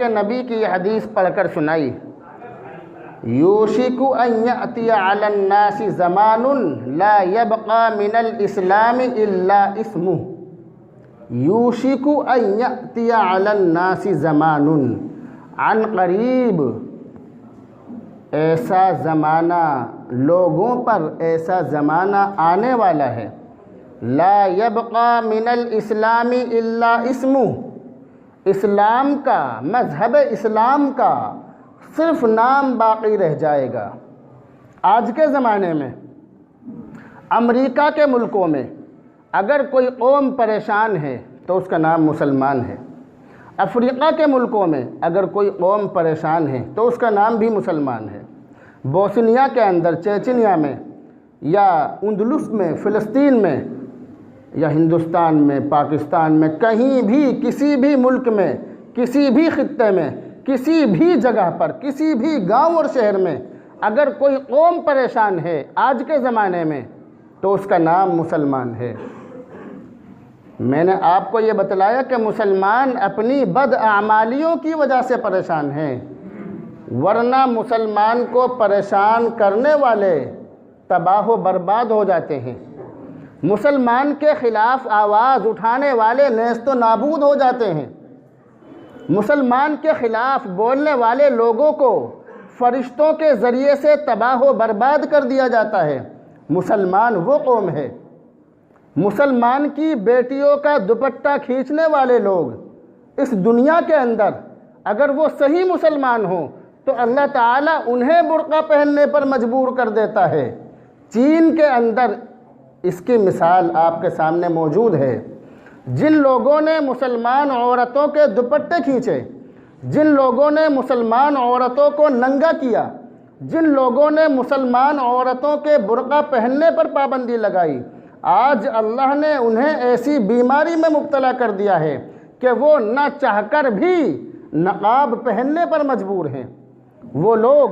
کہ نبی کی یہ حدیث پڑھ کر سنائی، یوشک ان یأتی علی الناس زمان لا یبقى من الاسلام الا اسمہ، یوشک ان یأتی علی الناس زمان، عن قریب ایسا زمانہ لوگوں پر ایسا زمانہ آنے والا ہے، لا یبقى من الاسلام الا اسمہ، اسلام کا، مذہب اسلام کا صرف نام باقی رہ جائے گا۔ آج کے زمانے میں امریکہ کے ملکوں میں اگر کوئی قوم پریشان ہے تو اس کا نام مسلمان ہے، افریقہ کے ملکوں میں اگر کوئی قوم پریشان ہے تو اس کا نام بھی مسلمان ہے، بوسنیا کے اندر، چیچنیا میں یا اندلس میں، فلسطین میں یا ہندوستان میں، پاکستان میں، کہیں بھی کسی بھی ملک میں، کسی بھی خطے میں، کسی بھی جگہ پر، کسی بھی گاؤں اور شہر میں اگر کوئی قوم پریشان ہے آج کے زمانے میں تو اس کا نام مسلمان ہے۔ میں نے آپ کو یہ بتلایا کہ مسلمان اپنی بداعمالیوں کی وجہ سے پریشان ہیں، ورنہ مسلمان کو پریشان کرنے والے تباہ و برباد ہو جاتے ہیں، مسلمان کے خلاف آواز اٹھانے والے نیست و نابود ہو جاتے ہیں، مسلمان کے خلاف بولنے والے لوگوں کو فرشتوں کے ذریعے سے تباہ و برباد کر دیا جاتا ہے۔ مسلمان وہ قوم ہے، مسلمان کی بیٹیوں کا دوپٹہ کھینچنے والے لوگ اس دنیا کے اندر اگر وہ صحیح مسلمان ہوں تو اللہ تعالیٰ انہیں برقع پہننے پر مجبور کر دیتا ہے۔ چین کے اندر اس کی مثال آپ کے سامنے موجود ہے، جن لوگوں نے مسلمان عورتوں کے دوپٹے کھینچے، جن لوگوں نے مسلمان عورتوں کو ننگا کیا، جن لوگوں نے مسلمان عورتوں کے برقع پہننے پر پابندی لگائی، آج اللہ نے انہیں ایسی بیماری میں مبتلا کر دیا ہے کہ وہ نہ چاہ کر بھی نقاب پہننے پر مجبور ہیں۔ وہ لوگ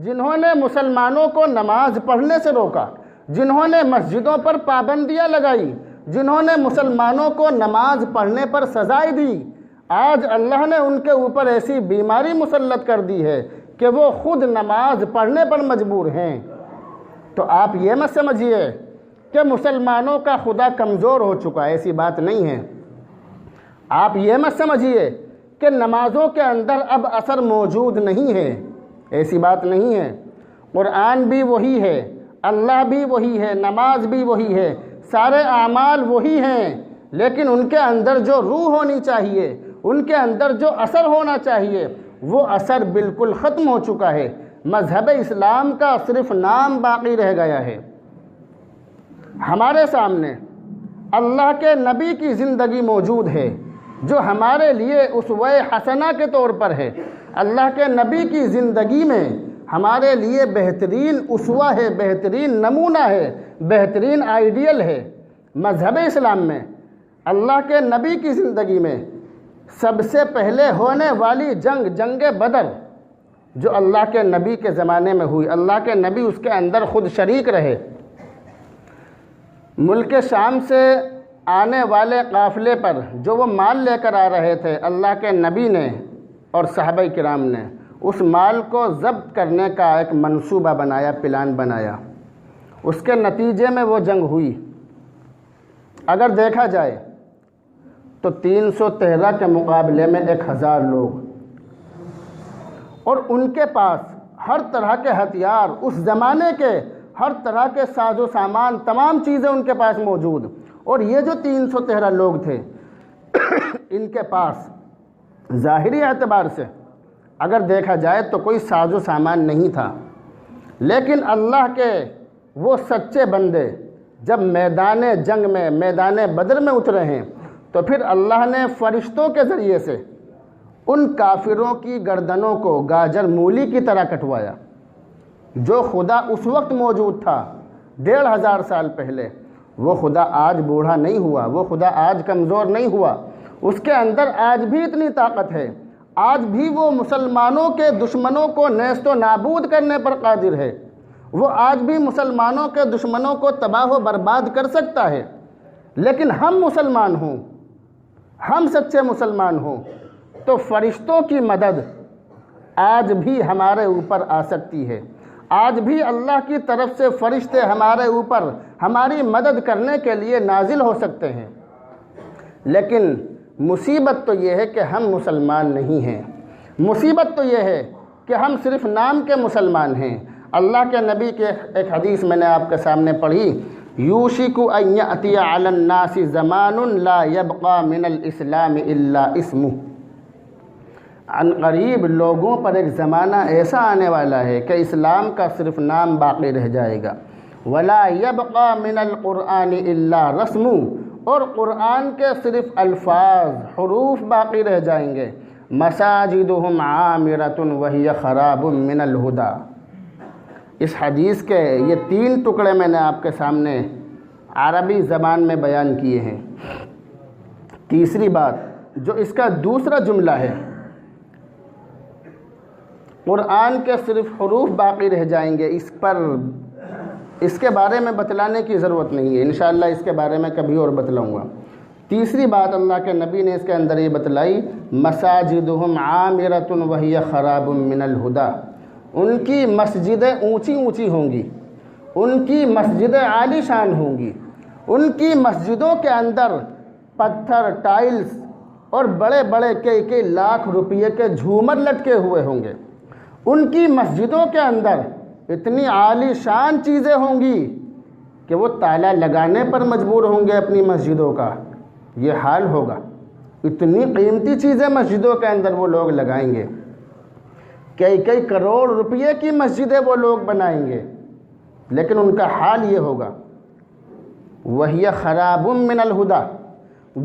جنہوں نے مسلمانوں کو نماز پڑھنے سے روکا، جنہوں نے مسجدوں پر پابندیاں لگائی، جنہوں نے مسلمانوں کو نماز پڑھنے پر سزائیں دی، آج اللہ نے ان کے اوپر ایسی بیماری مسلط کر دی ہے کہ وہ خود نماز پڑھنے پر مجبور ہیں۔ تو آپ یہ مت سمجھیے کہ مسلمانوں کا خدا کمزور ہو چکا ہے، ایسی بات نہیں ہے۔ آپ یہ مت سمجھیے کہ نمازوں کے اندر اب اثر موجود نہیں ہے، ایسی بات نہیں ہے۔ قرآن بھی وہی ہے، اللہ بھی وہی ہے، نماز بھی وہی ہے، سارے اعمال وہی ہیں، لیکن ان کے اندر جو روح ہونی چاہیے، ان کے اندر جو اثر ہونا چاہیے، وہ اثر بالکل ختم ہو چکا ہے۔ مذہب اسلام کا صرف نام باقی رہ گیا ہے۔ ہمارے سامنے اللہ کے نبی کی زندگی موجود ہے جو ہمارے لیے اسوہ حسنہ کے طور پر ہے۔ اللہ کے نبی کی زندگی میں ہمارے لیے بہترین اسوہ ہے، بہترین نمونہ ہے، بہترین آئیڈیل ہے۔ مذہب اسلام میں اللہ کے نبی کی زندگی میں سب سے پہلے ہونے والی جنگ بدر جو اللہ کے نبی کے زمانے میں ہوئی، اللہ کے نبی اس کے اندر خود شریک رہے۔ ملک شام سے آنے والے قافلے پر جو وہ مال لے کر آ رہے تھے، اللہ کے نبی نے اور صحابہ کرام نے اس مال کو ضبط کرنے کا ایک منصوبہ بنایا، پلان بنایا۔ اس کے نتیجے میں وہ جنگ ہوئی۔ اگر دیکھا جائے تو 313 کے مقابلے میں 1000 لوگ، اور ان کے پاس ہر طرح کے ہتھیار، اس زمانے کے ہر طرح کے ساز و سامان، تمام چیزیں ان کے پاس موجود۔ اور یہ جو 313 لوگ تھے ان کے پاس ظاہری اعتبار سے اگر دیکھا جائے تو کوئی ساز و سامان نہیں تھا، لیکن اللہ کے وہ سچے بندے جب میدان جنگ میں، میدان بدر میں اترے ہیں تو پھر اللہ نے فرشتوں کے ذریعے سے ان کافروں کی گردنوں کو گاجر مولی کی طرح کٹوایا۔ جو خدا اس وقت موجود تھا 1500 سال پہلے، وہ خدا آج بوڑھا نہیں ہوا، وہ خدا آج کمزور نہیں ہوا، اس کے اندر آج بھی اتنی طاقت ہے، آج بھی وہ مسلمانوں کے دشمنوں کو نیست و نابود کرنے پر قادر ہے، وہ آج بھی مسلمانوں کے دشمنوں کو تباہ و برباد کر سکتا ہے۔ لیکن ہم مسلمان ہوں، ہم سچے مسلمان ہوں تو فرشتوں کی مدد آج بھی ہمارے اوپر آ سکتی ہے، آج بھی اللہ کی طرف سے فرشتے ہمارے اوپر ہماری مدد کرنے کے لیے نازل ہو سکتے ہیں۔ لیکن مصیبت تو یہ ہے کہ ہم مسلمان نہیں ہیں، مصیبت تو یہ ہے کہ ہم صرف نام کے مسلمان ہیں۔ اللہ کے نبی کے ایک حدیث میں نے آپ کے سامنے پڑھی، یوشک ان یأتی علی الناس زمان لا یبقى من الاسلام الا اسمہ، عن قریب لوگوں پر ایک زمانہ ایسا آنے والا ہے کہ اسلام کا صرف نام باقی رہ جائے گا، ولا یبقى من القرآن الا رسم، اور قرآن کے صرف الفاظ حروف باقی رہ جائیں گے، مساجدہم عامرۃ وہی خراب من الہدی۔ اس حدیث کے یہ 3 ٹکڑے میں نے آپ کے سامنے عربی زبان میں بیان کیے ہیں۔ تیسری بات جو اس کا دوسرا جملہ ہے، قرآن کے صرف حروف باقی رہ جائیں گے، اس کے بارے میں بتلانے کی ضرورت نہیں ہے، انشاءاللہ اس کے بارے میں کبھی اور بتلاؤں گا۔ تیسری بات اللہ کے نبی نے اس کے اندر یہ بتلائی، مساجدہم عامرۃ وہی خراب من الہدی، ان کی مسجدیں اونچی اونچی ہوں گی، ان کی مسجدیں عالی شان ہوں گی، ان کی مسجدوں کے اندر پتھر، ٹائلز اور بڑے بڑے کئی لاکھ روپے کے جھومر لٹکے ہوئے ہوں گے، ان کی مسجدوں کے اندر اتنی عالی شان چیزیں ہوں گی کہ وہ تالا لگانے پر مجبور ہوں گے اپنی مسجدوں کا، یہ حال ہوگا۔ اتنی قیمتی چیزیں مسجدوں کے اندر وہ لوگ لگائیں گے، کئی کروڑ روپے کی مسجدیں وہ لوگ بنائیں گے، لیکن ان کا حال یہ ہوگا، وہی خراب من الہدی،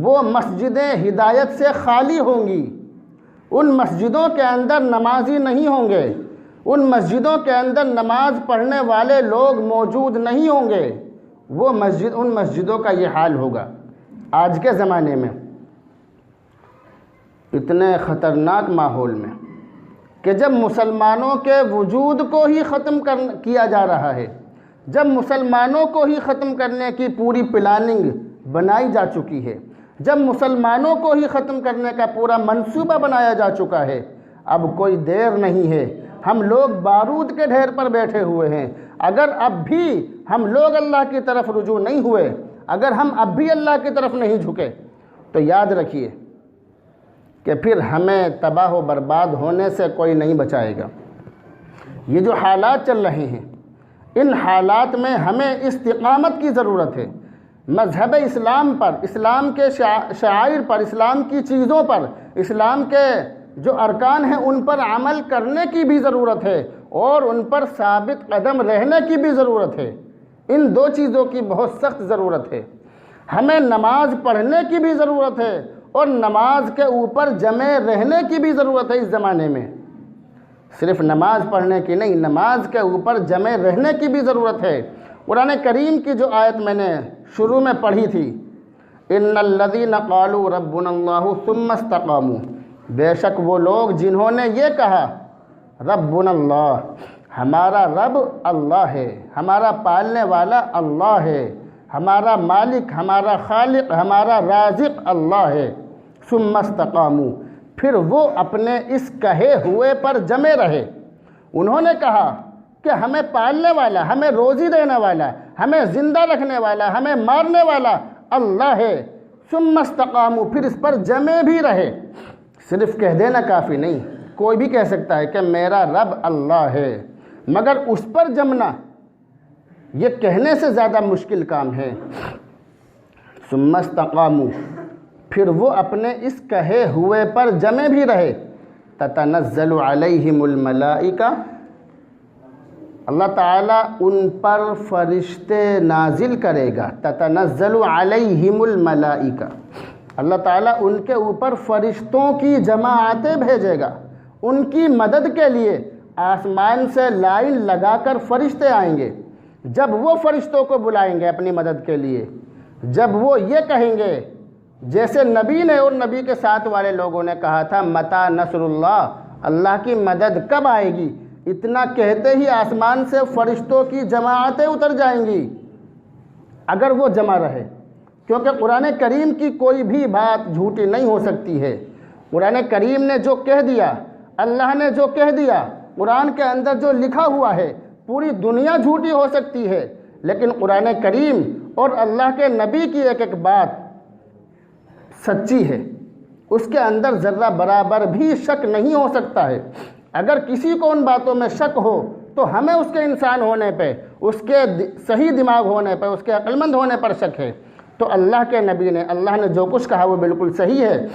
وہ مسجدیں ہدایت سے خالی ہوں گی، ان مسجدوں کے اندر نمازی نہیں ہوں گے، ان مسجدوں کے اندر نماز پڑھنے والے لوگ موجود نہیں ہوں گے، ان مسجدوں کا یہ حال ہوگا۔ آج کے زمانے میں اتنے خطرناک ماحول میں کہ جب مسلمانوں کے وجود کو ہی ختم کیا جا رہا ہے، جب مسلمانوں کو ہی ختم کرنے کی پوری پلاننگ بنائی جا چکی ہے، جب مسلمانوں کو ہی ختم کرنے کا پورا منصوبہ بنایا جا چکا ہے، اب کوئی دیر نہیں ہے، ہم لوگ بارود کے ڈھیر پر بیٹھے ہوئے ہیں۔ اگر اب بھی ہم لوگ اللہ کی طرف رجوع نہیں ہوئے، اگر ہم اب بھی اللہ کی طرف نہیں جھکے، تو یاد رکھیے کہ پھر ہمیں تباہ و برباد ہونے سے کوئی نہیں بچائے گا۔ یہ جو حالات چل رہے ہیں، ان حالات میں ہمیں استقامت کی ضرورت ہے، مذہب اسلام پر، اسلام کے شعائر پر، اسلام کی چیزوں پر، اسلام کے جو ارکان ہیں ان پر عمل کرنے کی بھی ضرورت ہے، اور ان پر ثابت قدم رہنے کی بھی ضرورت ہے۔ ان 2 چیزوں کی بہت سخت ضرورت ہے۔ ہمیں نماز پڑھنے کی بھی ضرورت ہے، اور نماز کے اوپر جمے رہنے کی بھی ضرورت ہے۔ اس زمانے میں صرف نماز پڑھنے کی نہیں، نماز کے اوپر جمے رہنے کی بھی ضرورت ہے۔ قرآن کریم کی جو آیت میں نے شروع میں پڑھی تھی، ان الذین قالوا ربنا اللہ ثم استقاموا، بے شک وہ لوگ جنہوں نے یہ کہا ربنا اللہ، ہمارا رب اللہ ہے، ہمارا پالنے والا اللہ ہے، ہمارا مالک، ہمارا خالق، ہمارا رازق اللہ ہے، ثم استقاموا، پھر وہ اپنے اس کہے ہوئے پر جمے رہے۔ انہوں نے کہا کہ ہمیں پالنے والا، ہمیں روزی دینے والا، ہمیں زندہ رکھنے والا، ہمیں مارنے والا اللہ ہے، ثم استقاموا، پھر اس پر جمے بھی رہے۔ صرف کہہ دینا کافی نہیں، کوئی بھی کہہ سکتا ہے کہ میرا رب اللہ ہے، مگر اس پر جمنا یہ کہنے سے زیادہ مشکل کام ہے۔ ثم استقاموا، پھر وہ اپنے اس کہے ہوئے پر جمے بھی رہے۔ تتنزل علیہم الملائکہ، اللہ تعالیٰ ان پر فرشتے نازل کرے گا۔ تتنزل علیہم الملائکہ، اللہ تعالیٰ ان کے اوپر فرشتوں کی جماعتیں بھیجے گا، ان کی مدد کے لیے آسمان سے لائن لگا کر فرشتے آئیں گے۔ جب وہ فرشتوں کو بلائیں گے اپنی مدد کے لیے، جب وہ یہ کہیں گے جیسے نبی نے اور نبی کے ساتھ والے لوگوں نے کہا تھا، متی نصر اللہ، اللہ کی مدد کب آئے گی، اتنا کہتے ہی آسمان سے فرشتوں کی جماعتیں اتر جائیں گی، اگر وہ جمع رہے، کیونکہ قرآن کریم کی کوئی بھی بات جھوٹی نہیں ہو سکتی ہے۔ قرآن کریم نے جو کہہ دیا، اللہ نے جو کہہ دیا، قرآن کے اندر جو لکھا ہوا ہے، پوری دنیا جھوٹی ہو سکتی ہے، لیکن قرآن کریم اور اللہ کے نبی کی ایک ایک بات سچی ہے، اس کے اندر ذرہ برابر بھی شک نہیں ہو سکتا ہے۔ اگر کسی کو ان باتوں میں شک ہو تو ہمیں اس کے انسان ہونے پہ، اس کے صحیح دماغ ہونے پہ، اس کے عقل مند ہونے پر شک ہے۔ تو اللہ کے نبی نے، اللہ نے جو کچھ کہا وہ بالکل صحیح ہے۔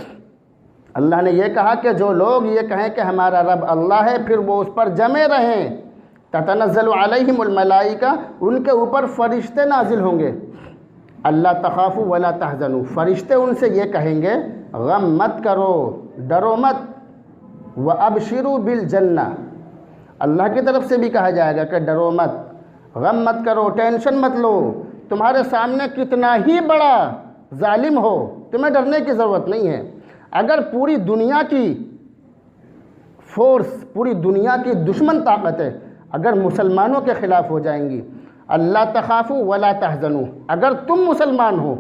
اللہ نے یہ کہا کہ جو لوگ یہ کہیں کہ ہمارا رب اللہ ہے، پھر وہ اس پر جمے رہیں۔ تتنزل علیہم الملائکہ، ان کے اوپر فرشتے نازل ہوں گے۔ اللہ تخافوا ولا تحزنوا، فرشتے ان سے یہ کہیں گے غم مت کرو، ڈرو مت۔ وابشروا بالجنہ، اللہ کی طرف سے بھی کہا جائے گا کہ ڈرو مت، غم مت کرو، ٹینشن مت لو، تمہارے سامنے کتنا ہی بڑا ظالم ہو تمہیں ڈرنے کی ضرورت نہیں ہے۔ اگر پوری دنیا کی فورس، پوری دنیا کی دشمن طاقتیں اگر مسلمانوں کے خلاف ہو جائیں گی، اللہ تخافوا ولا تحزنوا، اگر تم مسلمان ہو،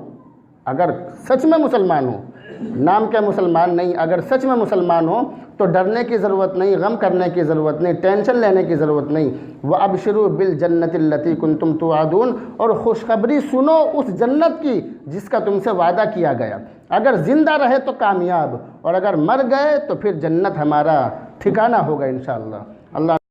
اگر سچ میں مسلمان ہو، نام کے مسلمان نہیں، اگر سچ میں مسلمان ہو تو ڈرنے کی ضرورت نہیں، غم کرنے کی ضرورت نہیں، ٹینشن لینے کی ضرورت نہیں۔ وَأَبْشِرُوا بِالْجَنَّةِ الَّتِي كُنْتُمْ تُوعَدُونَ، اور خوشخبری سنو اس جنت کی جس کا تم سے وعدہ کیا گیا۔ اگر زندہ رہے تو کامیاب، اور اگر مر گئے تو پھر جنت ہمارا ٹھکانہ ہوگا انشاءاللہ۔ اللہ